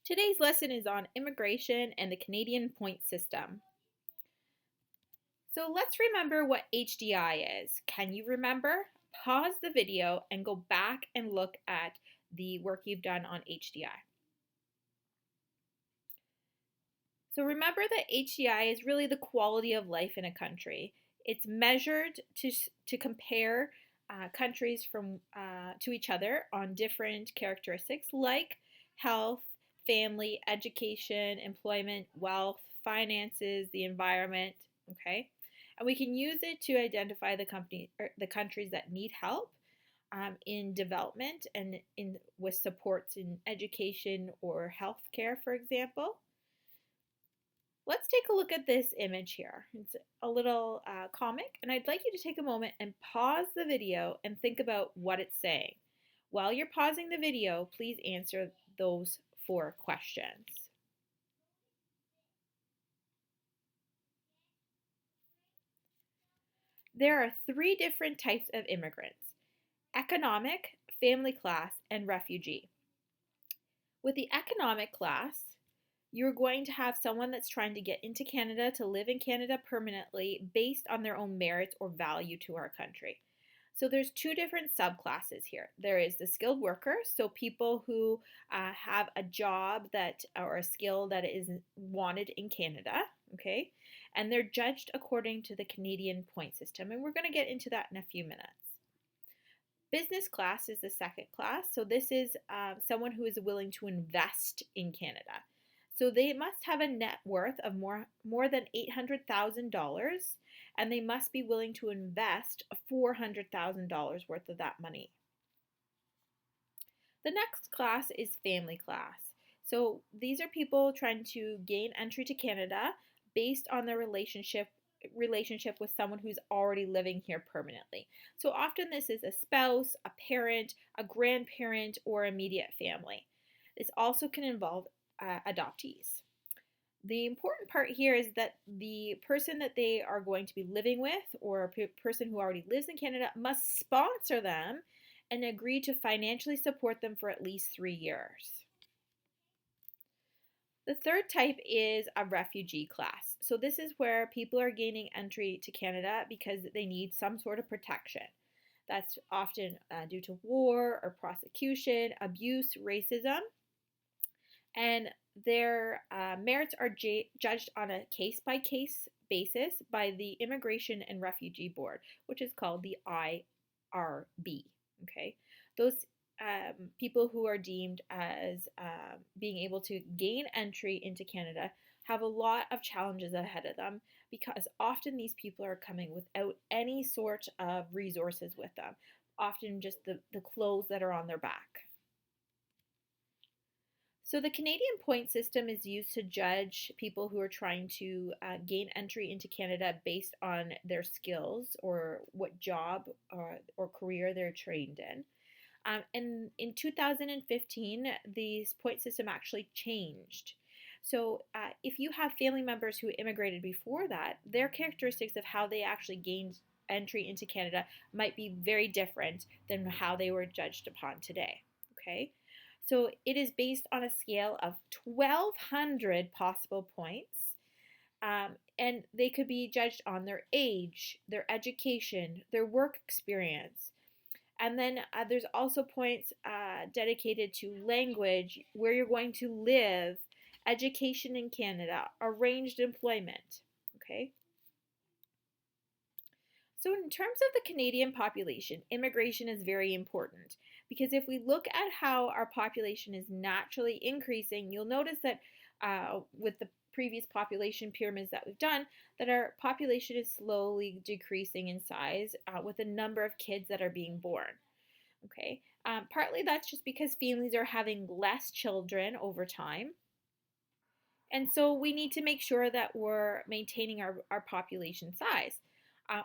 Today's lesson is on immigration and the Canadian point system. So let's remember what HDI is. Can you remember? Pause the video and go back and look at the work you've done on HDI. So remember that HDI is really the quality of life in a country. It's measured to compare countries to each other on different characteristics like health, family, education, employment, wealth, finances, the environment. Okay, and we can use it to identify the countries that need help in development and with supports in education or healthcare, for example. Let's take a look at this image here. It's a little comic, and I'd like you to take a moment and pause the video and think about what it's saying. While you're pausing the video, please answer those 4 questions. There are 3 different types of immigrants: economic, family class, and refugee. With the economic class, you're going to have someone that's trying to get into Canada to live in Canada permanently based on their own merits or value to our country. So there's 2 different subclasses here. There is the skilled worker, so people who have a job that or a skill that is wanted in Canada, okay? And they're judged according to the Canadian point system, and we're going to get into that in a few minutes. Business class is the second class, so this is someone who is willing to invest in Canada. So they must have a net worth of more than $800,000, and they must be willing to invest $400,000 worth of that money. The next class is family class. So these are people trying to gain entry to Canada based on their relationship with someone who's already living here permanently. So often this is a spouse, a parent, a grandparent, or immediate family. This also can involve adoptees. The important part here is that the person that they are going to be living with, or a person who already lives in Canada, must sponsor them and agree to financially support them for at least 3 years. The third type is a refugee class. So this is where people are gaining entry to Canada because they need some sort of protection. That's often due to war or prosecution, abuse, racism, and their merits are judged on a case-by-case basis by the Immigration and Refugee Board, which is called the IRB. Okay, those people who are deemed as being able to gain entry into Canada have a lot of challenges ahead of them because often these people are coming without any sort of resources with them, often just the clothes that are on their back. So the Canadian point system is used to judge people who are trying to gain entry into Canada based on their skills or what job or career they're trained in. And in 2015, the point system actually changed. So if you have family members who immigrated before that, their characteristics of how they actually gained entry into Canada might be very different than how they were judged upon today. Okay. So it is based on a scale of 1,200 possible points, and they could be judged on their age, their education, their work experience. And then there's also points dedicated to language, where you're going to live, education in Canada, arranged employment. Okay. So in terms of the Canadian population, immigration is very important because if we look at how our population is naturally increasing, you'll notice that with the previous population pyramids that we've done, that our population is slowly decreasing in size with the number of kids that are being born. Okay, partly that's just because families are having less children over time. And so we need to make sure that we're maintaining our population size.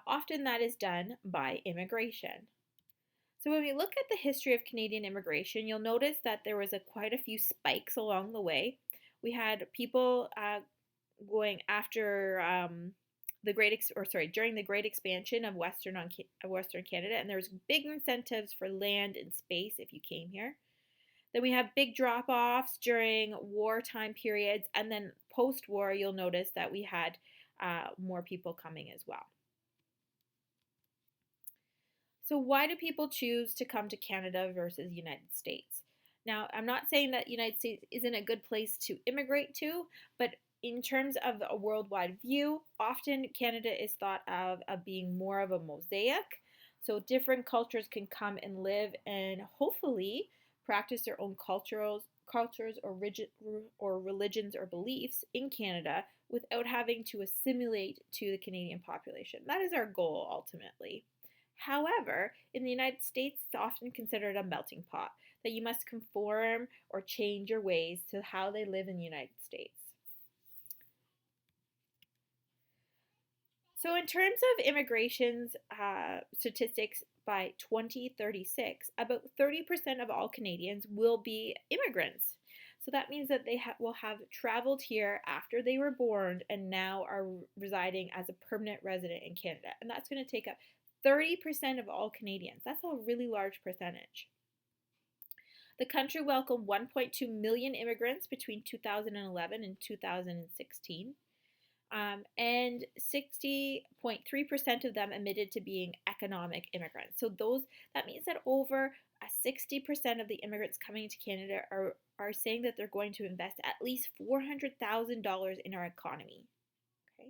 Often that is done by immigration. So when we look at the history of Canadian immigration, you'll notice that there was quite a few spikes along the way. We had people going after during the Great Expansion of Western Canada, and there was big incentives for land and space if you came here. Then we have big drop-offs during wartime periods, and then post-war, you'll notice that we had more people coming as well. So why do people choose to come to Canada versus United States? Now, I'm not saying that United States isn't a good place to immigrate to, but in terms of a worldwide view, often Canada is thought of being more of a mosaic. So different cultures can come and live and hopefully practice their own cultures or religions or beliefs in Canada without having to assimilate to the Canadian population. That is our goal ultimately. However, in the United States, it's often considered a melting pot, that you must conform or change your ways to how they live in the United States. So, in terms of immigration's statistics by 2036, about 30% of all Canadians will be immigrants. So that means that they will have traveled here after they were born and now are residing as a permanent resident in Canada. And that's going to take up 30% of all Canadians. That's a really large percentage. The country welcomed 1.2 million immigrants between 2011 and 2016. And 60.3% of them admitted to being economic immigrants. So that means that over 60% of the immigrants coming to Canada are saying that they're going to invest at least $400,000 in our economy. Okay.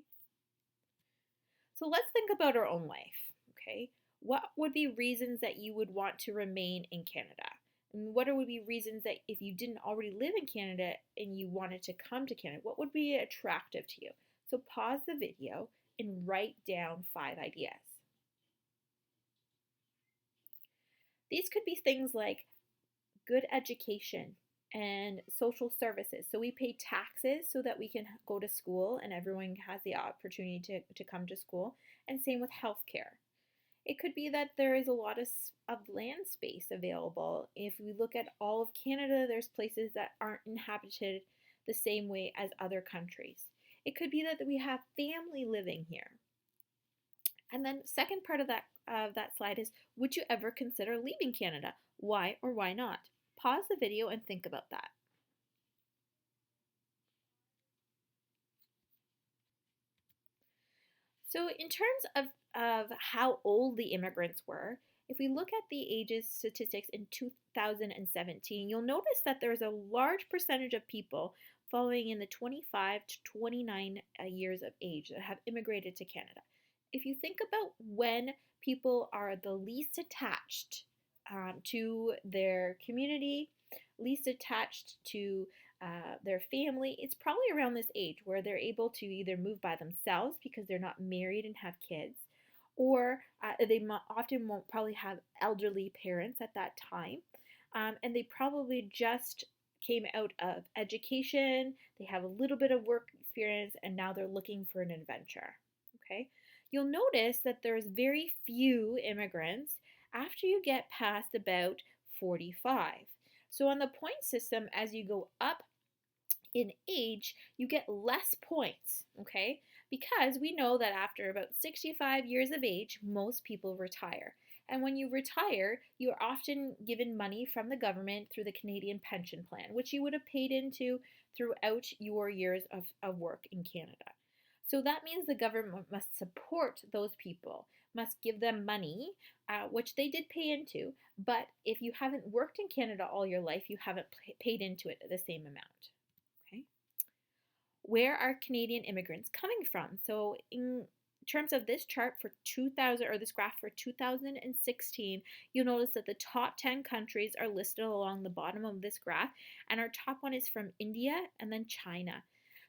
So let's think about our own life. Okay. What would be reasons that you would want to remain in Canada? And what would be reasons that if you didn't already live in Canada and you wanted to come to Canada, what would be attractive to you? So pause the video and write down 5 ideas. These could be things like good education and social services. So we pay taxes so that we can go to school and everyone has the opportunity to come to school. And same with healthcare. It could be that there is a lot of land space available. If we look at all of Canada, there's places that aren't inhabited the same way as other countries. It could be that we have family living here. And then second part of that slide is, would you ever consider leaving Canada? Why or why not? Pause the video and think about that. So in terms of how old the immigrants were, if we look at the ages statistics in 2017, you'll notice that there's a large percentage of people falling in the 25 to 29 years of age that have immigrated to Canada. If you think about when people are the least attached to their community, least attached to their family, it's probably around this age where they're able to either move by themselves because they're not married and have kids, or they often won't probably have elderly parents at that time, and they probably just came out of education, they have a little bit of work experience, and now they're looking for an adventure. Okay, you'll notice that there's very few immigrants after you get past about 45. So on the point system, as you go up in age, you get less points, okay? Because we know that after about 65 years of age, most people retire. And when you retire, you are often given money from the government through the Canadian pension plan, which you would have paid into throughout your years of work in Canada. So that means the government must support those people, must give them money, which they did pay into. But if you haven't worked in Canada all your life, you haven't paid into it the same amount. Okay. Where are Canadian immigrants coming from? So in terms of this chart for 2000, or this graph for 2016, you'll notice that the top 10 countries are listed along the bottom of this graph, and our top one is from India and then China.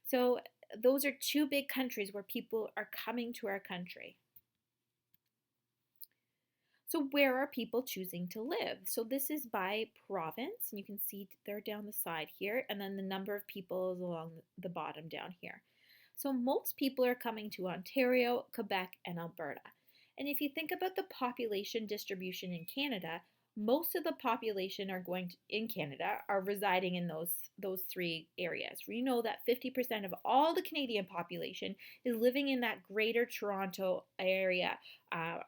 So those are 2 big countries where people are coming to our country. So where are people choosing to live? So this is by province, and you can see they're down the side here, and then the number of people is along the bottom down here. So most people are coming to Ontario, Quebec, and Alberta. And if you think about the population distribution in Canada, Most of the population are in Canada are residing in those three areas. We know that 50% of all the Canadian population is living in that greater Toronto area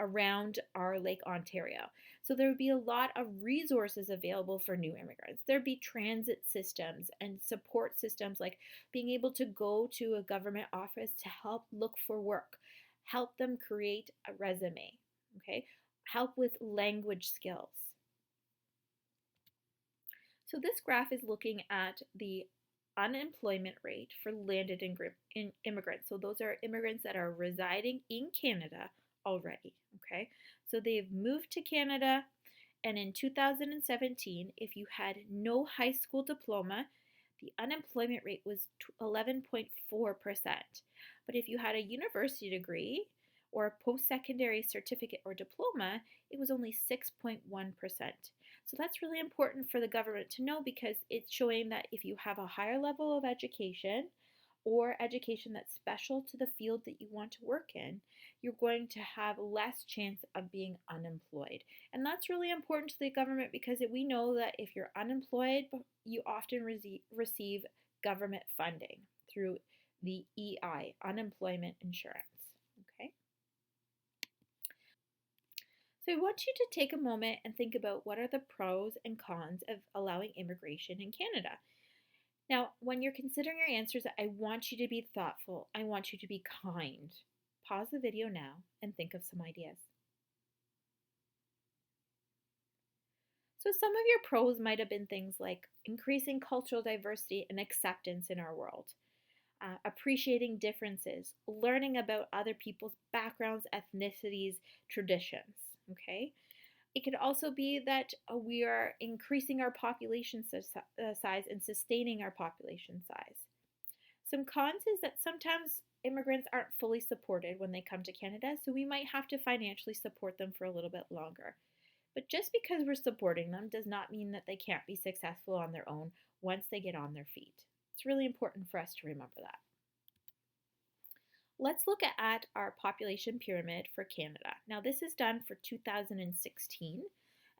around our Lake Ontario. So there would be a lot of resources available for new immigrants. There'd be transit systems and support systems like being able to go to a government office to help look for work, help them create a resume, okay? Help with language skills. So this graph is looking at the unemployment rate for landed immigrants. So those are immigrants that are residing in Canada already, okay? So they've moved to Canada, and in 2017, if you had no high school diploma, the unemployment rate was 11.4%. But if you had a university degree or a post-secondary certificate or diploma, it was only 6.1%. So that's really important for the government to know because it's showing that if you have a higher level of education or education that's special to the field that you want to work in, you're going to have less chance of being unemployed. And that's really important to the government because we know that if you're unemployed, you often receive government funding through the EI, unemployment insurance. Okay? So I want you to take a moment and think about what are the pros and cons of allowing immigration in Canada. Now, when you're considering your answers, I want you to be thoughtful. I want you to be kind. Pause the video now and think of some ideas. So some of your pros might have been things like increasing cultural diversity and acceptance in our world, appreciating differences, learning about other people's backgrounds, ethnicities, traditions, okay? It could also be that we are increasing our population size and sustaining our population size. Some cons is that sometimes immigrants aren't fully supported when they come to Canada, so we might have to financially support them for a little bit longer. But just because we're supporting them does not mean that they can't be successful on their own once they get on their feet. It's really important for us to remember that. Let's look at our population pyramid for Canada. Now this is done for 2016,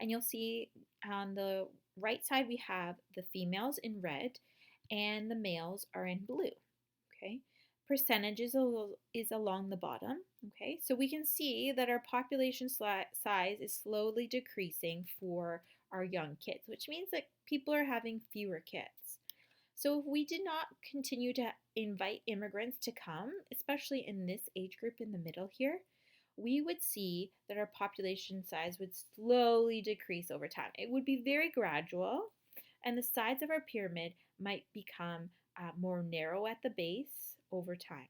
and you'll see on the right side we have the females in red and the males are in blue, okay? Percentages is along the bottom, okay? So we can see that our population size is slowly decreasing for our young kids, which means that people are having fewer kids. So if we did not continue to invite immigrants to come, especially in this age group in the middle here, we would see that our population size would slowly decrease over time. It would be very gradual, and the sides of our pyramid might become more narrow at the base over time.